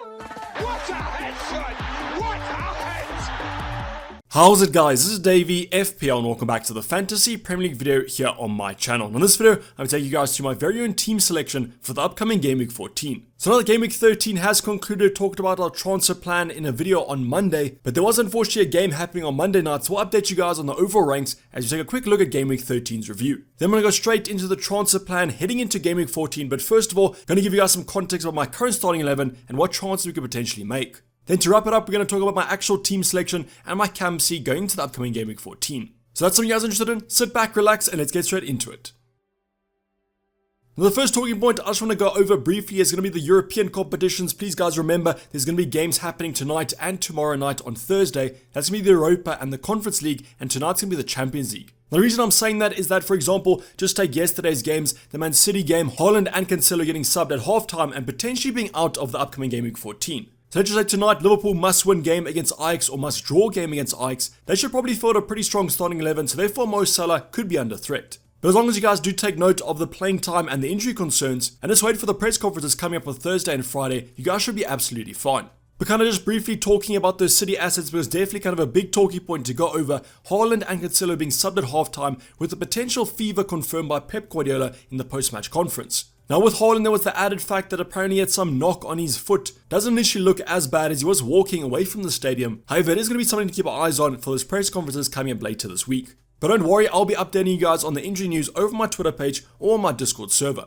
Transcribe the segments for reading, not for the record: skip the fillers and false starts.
What a headshot! What a head! How's it, guys? This is Dayvy, FPL, and welcome back to the Fantasy Premier League video here on my channel. And in this video, I'm going to take you guys to my very own team selection for the upcoming Game Week 14. So now that Game Week 13 has concluded, talked about our transfer plan in a video on Monday, but there was unfortunately a game happening on Monday night, so we'll update you guys on the overall ranks as we take a quick look at Game Week 13's review. Then we're going to go straight into the transfer plan heading into Game Week 14, but first of all, going to give you guys some context about my current starting 11 and what transfers we could potentially make. Then to wrap it up, we're going to talk about my actual team selection and my captaincy going into the upcoming Game Week 14. So that's something you guys are interested in? Sit back, relax, and let's get straight into it. Now the first talking point I just want to go over briefly is going to be the European competitions. Please guys remember, there's going to be games happening tonight and tomorrow night on Thursday. That's going to be the Europa and the Conference League, and tonight's going to be the Champions League. The reason I'm saying that is that, for example, just take yesterday's games, the Man City game, Haaland and Cancelo getting subbed at halftime and potentially being out of the upcoming Game Week 14. So let's just say tonight, Liverpool must-win game against Ajax or must-draw game against Ajax. They should probably field a pretty strong starting 11, so therefore Mo Salah could be under threat. But as long as you guys do take note of the playing time and the injury concerns, and just wait for the press conferences coming up on Thursday and Friday, you guys should be absolutely fine. But kind of just briefly talking about those City assets, because definitely kind of a big talking point to go over, Haaland and Cancelo being subbed at halftime with the potential fever confirmed by Pep Guardiola in the post-match conference. Now with Haaland, there was the added fact that apparently he had some knock on his foot. Doesn't initially look as bad as he was walking away from the stadium. However, it is going to be something to keep our eyes on for those press conferences coming up later this week. But don't worry, I'll be updating you guys on the injury news over my Twitter page or on my Discord server.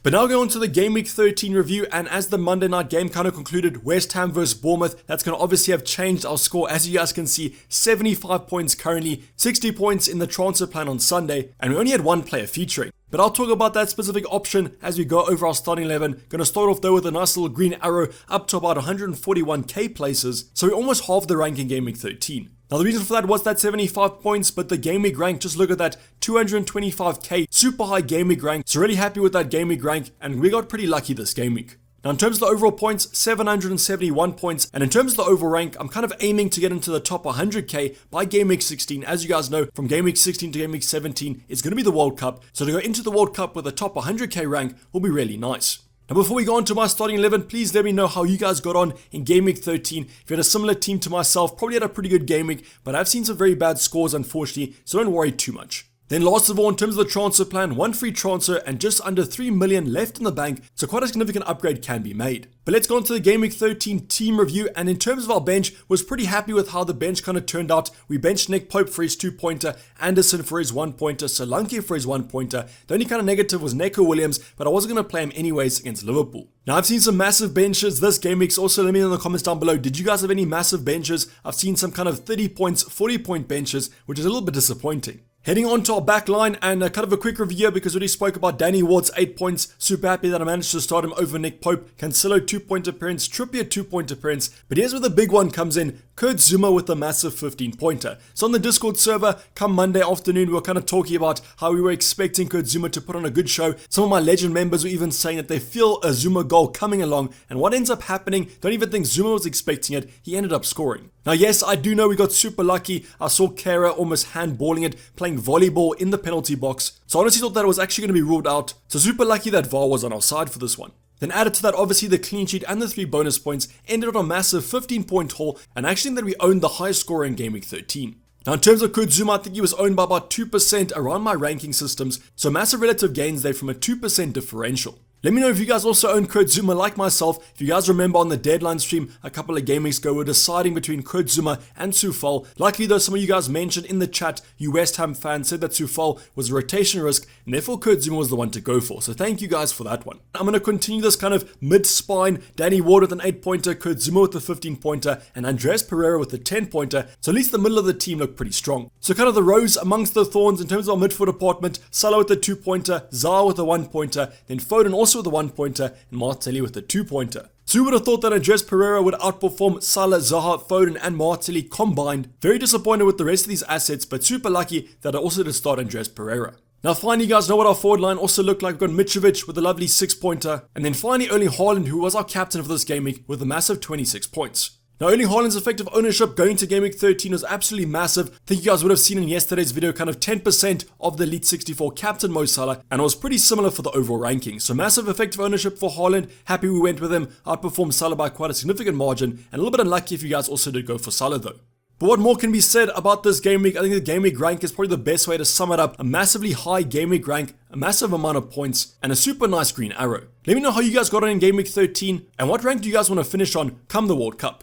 But now going on to the Game Week 13 review, and as the Monday night game kind of concluded, West Ham vs Bournemouth, that's going to obviously have changed our score. As you guys can see, 75 points currently, 60 points in the transfer plan on Sunday, and we only had one player featuring. But I'll talk about that specific option as we go over our starting 11. Going to start off though with a nice little green arrow up to about 141k places, so we almost halved the rank in Game Week 13. Now the reason for that was that 75 points, but the Game Week rank, just look at that, 225k, super high Game Week rank. So really happy with that Game Week rank, and we got pretty lucky this Game Week. Now in terms of the overall points, 771 points, and in terms of the overall rank, I'm kind of aiming to get into the top 100k by Game Week 16. As you guys know, from Game Week 16 to Game Week 17, it's going to be the World Cup, so to go into the World Cup with a top 100k rank will be really nice. Now before we go on to my starting 11, please let me know how you guys got on in Game Week 13. If you had a similar team to myself, probably had a pretty good Game Week, but I've seen some very bad scores unfortunately, so don't worry too much. Then last of all, in terms of the transfer plan, one free transfer and just under 3 million left in the bank, so quite a significant upgrade can be made. But let's go on to the Game Week 13 team review, and in terms of our bench, was pretty happy with how the bench kind of turned out. We benched Nick Pope for his 2-pointer, Anderson for his 1-pointer, Solanke for his 1-pointer. The only kind of negative was Neco Williams, but I wasn't going to play him anyways against Liverpool. Now I've seen some massive benches this game week, so also let me know in the comments down below, did you guys have any massive benches? I've seen some kind of 30 points, 40 point benches, which is a little bit disappointing. Heading on to our back line, and kind of a quick review here because we already spoke about Danny Ward's 8 points. Super happy that I managed to start him over Nick Pope. Cancelo 2-point appearance, Trippier 2-point appearance. But here's where the big one comes in. Kurt Zouma with a massive 15-pointer. So on the Discord server, come Monday afternoon, we were kind of talking about how we were expecting Kurt Zouma to put on a good show. Some of my legend members were even saying that they feel a Zouma goal coming along. And what ends up happening, don't even think Zouma was expecting it. He ended up scoring. Now yes, I do know we got super lucky. I saw Kera almost handballing it, playing volleyball in the penalty box. So I honestly thought that it was actually going to be ruled out. So super lucky that VAR was on our side for this one. Then added to that, obviously the clean sheet and the 3 bonus points ended on a massive 15-point haul, and actually that we owned the highest scorer in Game Week 13. Now in terms of Kurt Zouma, I think he was owned by about 2% around my ranking systems, so massive relative gains there from a 2% differential. Let me know if you guys also own Kurt Zouma like myself. If you guys remember on the deadline stream a couple of game weeks ago, we were deciding between Kurt Zouma and Soufal. Likely though, some of you guys mentioned in the chat, you West Ham fans said that Soufal was a rotation risk, and therefore Kurt Zouma was the one to go for. So thank you guys for that one. I'm going to continue this kind of mid-spine. Danny Ward with an 8-pointer, Kurt Zouma with a 15-pointer, and Andres Pereira with a 10-pointer. So at least the middle of the team looked pretty strong. So kind of the rose amongst the thorns in terms of our midfield department, Salah with a 2-pointer, Zaha with a 1-pointer, then Foden also with a 1-pointer, and Martinelli with a 2-pointer. So who would have thought that Andres Pereira would outperform Salah, Zaha, Foden and Martinelli combined? Very disappointed with the rest of these assets, but super lucky that I also did start Andres Pereira. Now finally, you guys know what our forward line also looked like. We've got Mitrovic with a lovely 6-pointer, and then finally only Haaland, who was our captain for this game week with a massive 26 points. Now, Erling Haaland's effective ownership going to Game Week 13 was absolutely massive. I think you guys would have seen in yesterday's video kind of 10% of the Elite 64 captain Mo Salah, and it was pretty similar for the overall ranking. So massive effective ownership for Haaland. Happy we went with him. Outperformed Salah by quite a significant margin, and a little bit unlucky if you guys also did go for Salah though. But what more can be said about this game week? I think the game week rank is probably the best way to sum it up. A massively high game week rank, a massive amount of points, and a super nice green arrow. Let me know how you guys got on in game week 13, and what rank do you guys want to finish on come the World Cup.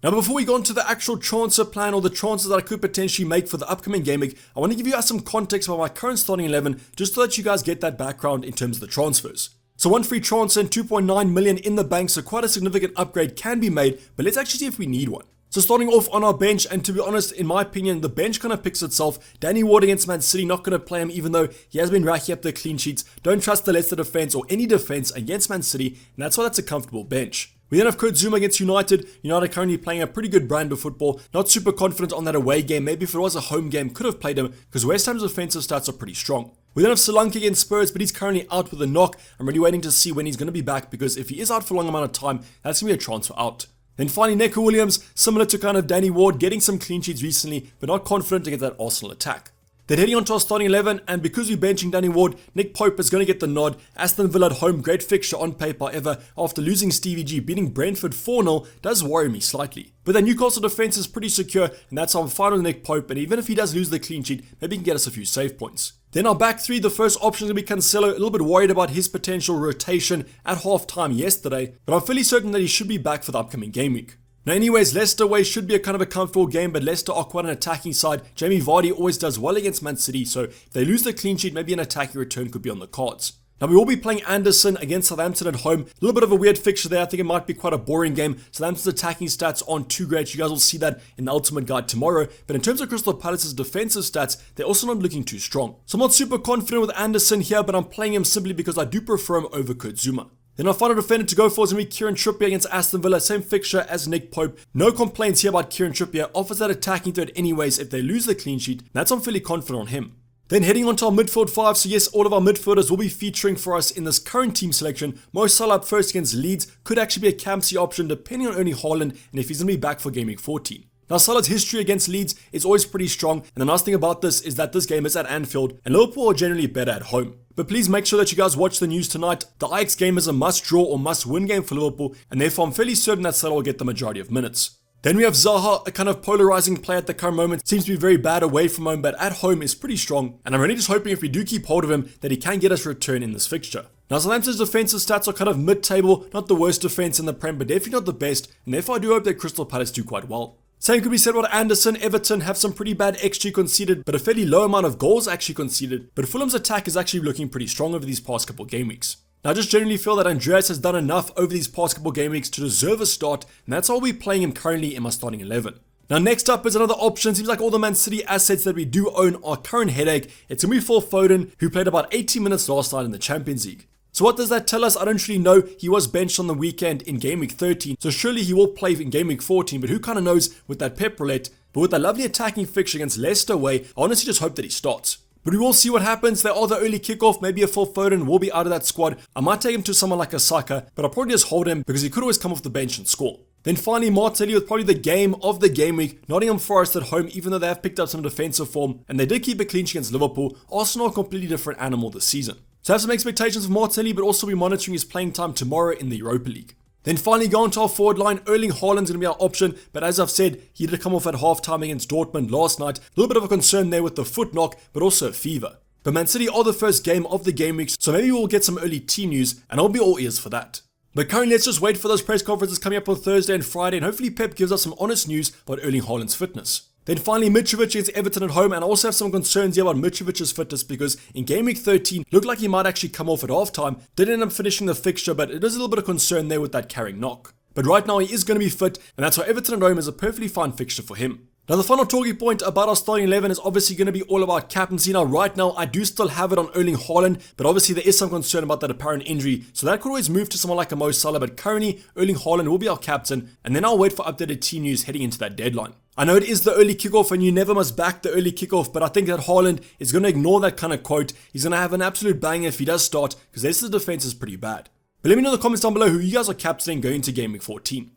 Now, before we go into the actual transfer plan or the transfers that I could potentially make for the upcoming game week, I want to give you guys some context about my current starting 11, just so that you guys get that background in terms of the transfers. So one free transfer and 2.9 million in the bank, so quite a significant upgrade can be made, but let's actually see if we need one. So starting off on our bench, and to be honest, in my opinion, the bench kind of picks itself. Danny Ward against Man City, not going to play him even though he has been racking up the clean sheets. Don't trust the Leicester defense or any defense against Man City, and that's why that's a comfortable bench. We then have Kurt Zouma against United. United currently playing a pretty good brand of football. Not super confident on that away game. Maybe if it was a home game, could have played him because West Ham's offensive stats are pretty strong. We then have Solanke against Spurs, but he's currently out with a knock. I'm really waiting to see when he's going to be back because if he is out for a long amount of time, that's going to be a transfer out. Then finally, Neco Williams, similar to kind of Danny Ward, getting some clean sheets recently, but not confident to get that Arsenal attack. Then heading on to our starting 11, and because we're benching Danny Ward, Nick Pope is going to get the nod. Aston Villa at home, great fixture on paper, however, after losing Stevie G, beating Brentford 4-0, does worry me slightly. But the Newcastle defense is pretty secure, and that's how I'm fine with Nick Pope, and even if he does lose the clean sheet, maybe he can get us a few save points. Then our back three, the first option is going to be Cancelo, a little bit worried about his potential rotation at half-time yesterday, but I'm fairly certain that he should be back for the upcoming game week. Now anyways, Leicester away should be a kind of a comfortable game, but Leicester are quite an attacking side. Jamie Vardy always does well against Man City, so if they lose the clean sheet, maybe an attacking return could be on the cards. Now we will be playing Anderson against Southampton at home. A little bit of a weird fixture there. I think it might be quite a boring game. Southampton's attacking stats aren't too great. You guys will see that in the ultimate guide tomorrow. But in terms of Crystal Palace's defensive stats, they're also not looking too strong. So I'm not super confident with Anderson here, but I'm playing him simply because I do prefer him over Kurt Zouma. Then our final defender to go for is going to be Kieran Trippier against Aston Villa. Same fixture as Nick Pope. No complaints here about Kieran Trippier. Offers that attacking threat anyways if they lose the clean sheet. That's I'm fairly confident on him. Then heading on to our midfield 5. So yes, all of our midfielders will be featuring for us in this current team selection. Mo Salah up first against Leeds. Could actually be a Campsy option depending on Erling Haaland and if he's going to be back for Game Week 14. Now Salah's history against Leeds is always pretty strong, and the nice thing about this is that this game is at Anfield, and Liverpool are generally better at home. But please make sure that you guys watch the news tonight. The Ajax game is a must-draw or must-win game for Liverpool, and therefore I'm fairly certain that Salah will get the majority of minutes. Then we have Zaha, a kind of polarizing player at the current moment. Seems to be very bad away from home, but at home is pretty strong, and I'm really just hoping if we do keep hold of him that he can get us a return in this fixture. Now Southampton's defensive stats are kind of mid-table, not the worst defense in the Prem, but definitely not the best, and therefore I do hope that Crystal Palace do quite well. Same could be said about Anderson. Everton have some pretty bad XG conceded, but a fairly low amount of goals actually conceded. But Fulham's attack is actually looking pretty strong over these past couple game weeks. Now I just generally feel that Andreas has done enough over these past couple game weeks to deserve a start, and that's why I'll be playing him currently in my starting 11. Now next up is another option. Seems like all the Man City assets that we do own are current headache. It's going to be Phil Foden, who played about 80 minutes last night in the Champions League. So what does that tell us? I don't really know. He was benched on the weekend in Game Week 13, so surely he will play in Game Week 14, but who kind of knows with that pep roulette. But with that lovely attacking fixture against Leicester away, I honestly just hope that he starts. But we will see what happens. They are the early kickoff. Maybe a Phil Foden will be out of that squad. I might take him to someone like a Saka, but I'll probably just hold him because he could always come off the bench and score. Then finally, Martinelli with probably the game of the game week. Nottingham Forest at home, even though they have picked up some defensive form, and they did keep a clean sheet against Liverpool. Arsenal are a completely different animal this season. So I have some expectations of Martinelli, but also be monitoring his playing time tomorrow in the Europa League. Then finally going to our forward line, Erling Haaland's going to be our option, but as I've said, he did come off at half-time against Dortmund last night. A little bit of a concern there with the foot knock, but also a fever. But Man City are the first game of the game week, so maybe we'll get some early team news, and I'll be all ears for that. But currently, let's just wait for those press conferences coming up on Thursday and Friday, and hopefully Pep gives us some honest news about Erling Haaland's fitness. Then finally, Mitrovic against Everton at home, and I also have some concerns here about Mitrovic's fitness because in Game Week 13, looked like he might actually come off at halftime. Didn't end up finishing the fixture, but it is a little bit of concern there with that carrying knock. But right now, he is going to be fit, and that's why Everton at home is a perfectly fine fixture for him. Now, the final talking point about our starting 11 is obviously going to be all about captaincy. Now, right now, I do still have it on Erling Haaland, but obviously there is some concern about that apparent injury, so that could always move to someone like a Mo Salah, but currently, Erling Haaland will be our captain, and then I'll wait for updated team news heading into that deadline. I know it is the early kickoff and you never must back the early kickoff, but I think that Haaland is going to ignore that kind of quote. He's going to have an absolute banger if he does start, because the defense is pretty bad. But let me know in the comments down below who you guys are captaining going into Game Week 14.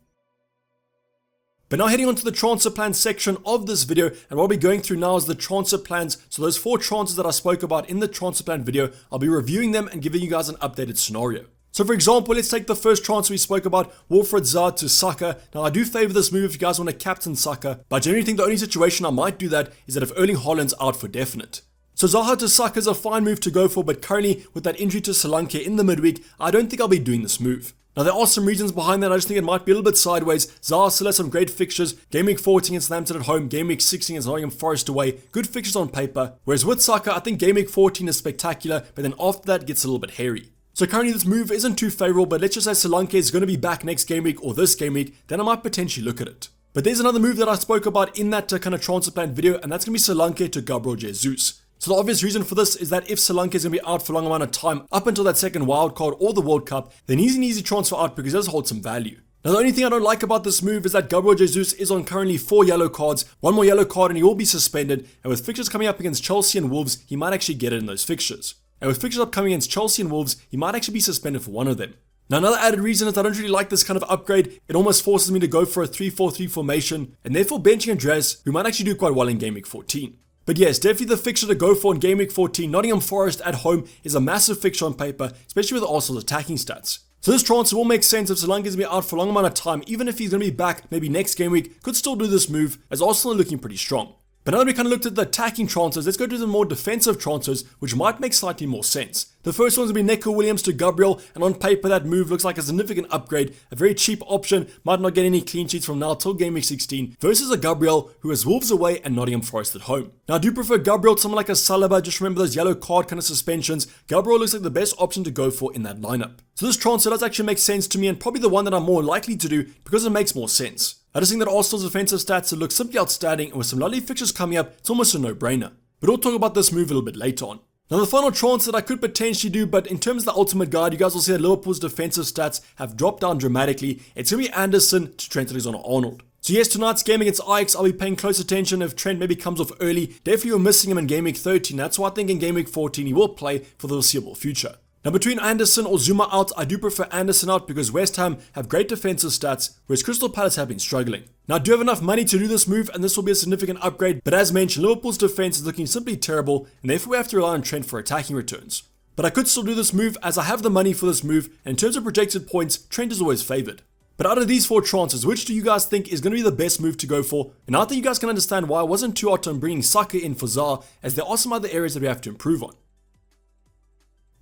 But now heading on to the transfer plans section of this video, and what I'll be going through now is the transfer plans. So those 4 transfers that I spoke about in the transfer plan video, I'll be reviewing them and giving you guys an updated scenario. So for example, let's take the first transfer we spoke about, Wilfried Zaha to Saka. Now I do favor this move if you guys want to captain Saka, but I generally think the only situation I might do that is that if Erling Haaland's out for definite. So Zaha to Saka is a fine move to go for, but currently with that injury to Solanke in the midweek, I don't think I'll be doing this move. Now there are some reasons behind that. I just think it might be a little bit sideways. Zaha still has some great fixtures. Game week 14 against Southampton at home, game week 16 against Nottingham Forest away. Good fixtures on paper. Whereas with Saka, I think game week 14 is spectacular, but then after that it gets a little bit hairy. So currently this move isn't too favourable, but let's just say Solanke is going to be back next game week or this game week, then I might potentially look at it. But there's another move that I spoke about in that kind of transfer plan video, and that's going to be Solanke to Gabriel Jesus. So the obvious reason for this is that if Solanke is going to be out for a long amount of time, up until that second wildcard or the World Cup, then he's an easy transfer out because he does hold some value. Now the only thing I don't like about this move is that Gabriel Jesus is on currently 4 yellow cards, 1 more yellow card and he will be suspended, and with fixtures coming up against Chelsea and Wolves, he might actually get it in those fixtures. And with fixtures upcoming against Chelsea and Wolves, he might actually be suspended for one of them. Now another added reason is I don't really like this kind of upgrade. It almost forces me to go for a 3-4-3 formation, and therefore benching Andreas, who might actually do quite well in game week 14. But yes, definitely the fixture to go for in game week 14, Nottingham Forest at home is a massive fixture on paper, especially with Arsenal's attacking stats. So this transfer will make sense if Solanke is going to be out for a long amount of time, even if he's going to be back maybe next game week, could still do this move as Arsenal are looking pretty strong. But now that we kind of looked at the attacking transfers, let's go to the more defensive transfers, which might make slightly more sense. The first one's going to be Neco Williams to Gabriel, and on paper that move looks like a significant upgrade, a very cheap option, might not get any clean sheets from now till game week 16, versus a Gabriel who has Wolves away and Nottingham Forest at home. Now I do prefer Gabriel to someone like a Saliba, just remember those yellow card kind of suspensions. Gabriel looks like the best option to go for in that lineup. So this transfer does actually make sense to me, and probably the one that I'm more likely to do because it makes more sense. I just think that Arsenal's offensive stats look simply outstanding, and with some lovely fixtures coming up, it's almost a no-brainer. But we'll talk about this move a little bit later on. Now the final transfer that I could potentially do, but in terms of the ultimate guide, you guys will see that Liverpool's defensive stats have dropped down dramatically. It's going to be Anderson to Trent Alexander-Arnold. So yes, tonight's game against Ajax, I'll be paying close attention if Trent maybe comes off early. Definitely we're missing him in game week 13, that's why I think in game week 14 he will play for the foreseeable future. Now between Anderson or Zuma out, I do prefer Anderson out because West Ham have great defensive stats, whereas Crystal Palace have been struggling. Now I do have enough money to do this move, and this will be a significant upgrade, but as mentioned, Liverpool's defense is looking simply terrible, and therefore we have to rely on Trent for attacking returns. But I could still do this move as I have the money for this move, and in terms of projected points, Trent is always favoured. But out of these 4 transfers, which do you guys think is going to be the best move to go for? And I think you guys can understand why I wasn't too hot on bringing Saka in for Zaha, as there are some other areas that we have to improve on.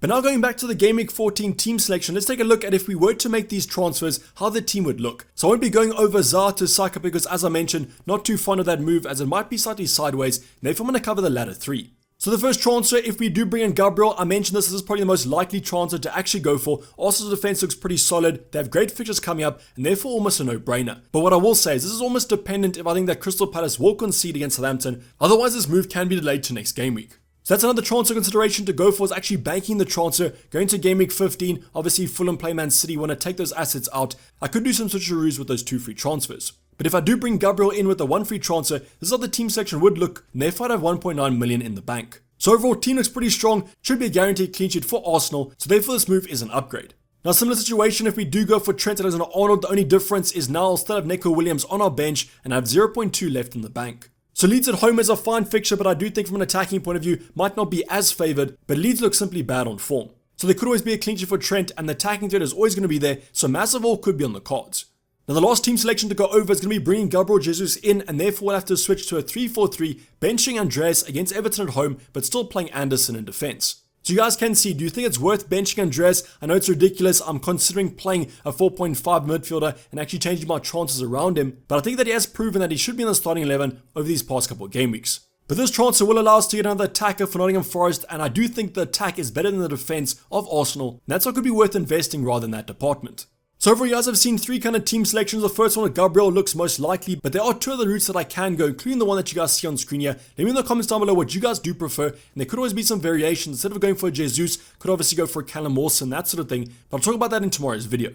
But now going back to the Game Week 14 team selection, let's take a look at if we were to make these transfers, how the team would look. So I won't be going over Zaha to Saka because, as I mentioned, not too fond of that move as it might be slightly sideways, and therefore I'm going to cover the latter 3. So the first transfer, if we do bring in Gabriel, I mentioned this is probably the most likely transfer to actually go for. Arsenal's defense looks pretty solid, they have great fixtures coming up, and therefore almost a no-brainer. But what I will say is this is almost dependent if I think that Crystal Palace will concede against Southampton, otherwise this move can be delayed to next game week. So that's another transfer consideration to go for, is actually banking the transfer, going to game week 15, obviously Fulham play Man City, want to take those assets out. I could do some switcheroos with those 2 free transfers. But if I do bring Gabriel in with the 1 free transfer, this is how the team selection would look, and therefore I'd have 1.9 million in the bank. So overall, team looks pretty strong, should be a guaranteed clean sheet for Arsenal, so therefore this move is an upgrade. Now similar situation if we do go for Trent Alexander-Arnold, the only difference is now I'll still have Neco Williams on our bench, and I have 0.2 left in the bank. So Leeds at home is a fine fixture, but I do think from an attacking point of view, might not be as favoured, but Leeds look simply bad on form. So there could always be a clean sheet for Trent, and the attacking threat is always going to be there, so massive all could be on the cards. Now the last team selection to go over is going to be bringing Gabriel Jesus in, and therefore we'll have to switch to a 3-4-3, benching Andreas against Everton at home, but still playing Anderson in defence. So you guys can see, do you think it's worth benching Andreas? I know it's ridiculous, I'm considering playing a 4.5 midfielder and actually changing my chances around him, but I think that he has proven that he should be in the starting 11 over these past couple of game weeks. But this transfer will allow us to get another attacker for Nottingham Forest, and I do think the attack is better than the defence of Arsenal, and that's what could be worth investing rather in that department. So overall, you guys have seen 3 kind of team selections. The first one with Gabriel looks most likely, but there are 2 other routes that I can go, including the one that you guys see on screen here. Let me know in the comments down below what you guys do prefer, and there could always be some variations. Instead of going for a Jesus, could obviously go for a Callum Wilson, that sort of thing, but I'll talk about that in tomorrow's video.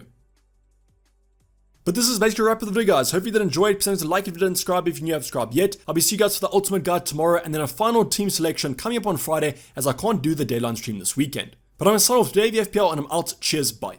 But this is basically a wrap of the video, guys. Hopefully you did enjoy it. Please like if you didn't subscribe if you haven't subscribed yet. I'll be seeing you guys for the ultimate guide tomorrow, and then a final team selection coming up on Friday, as I can't do the deadline stream this weekend. But I'm going to sign off Dayvy FPL, and I'm out. Cheers, bye.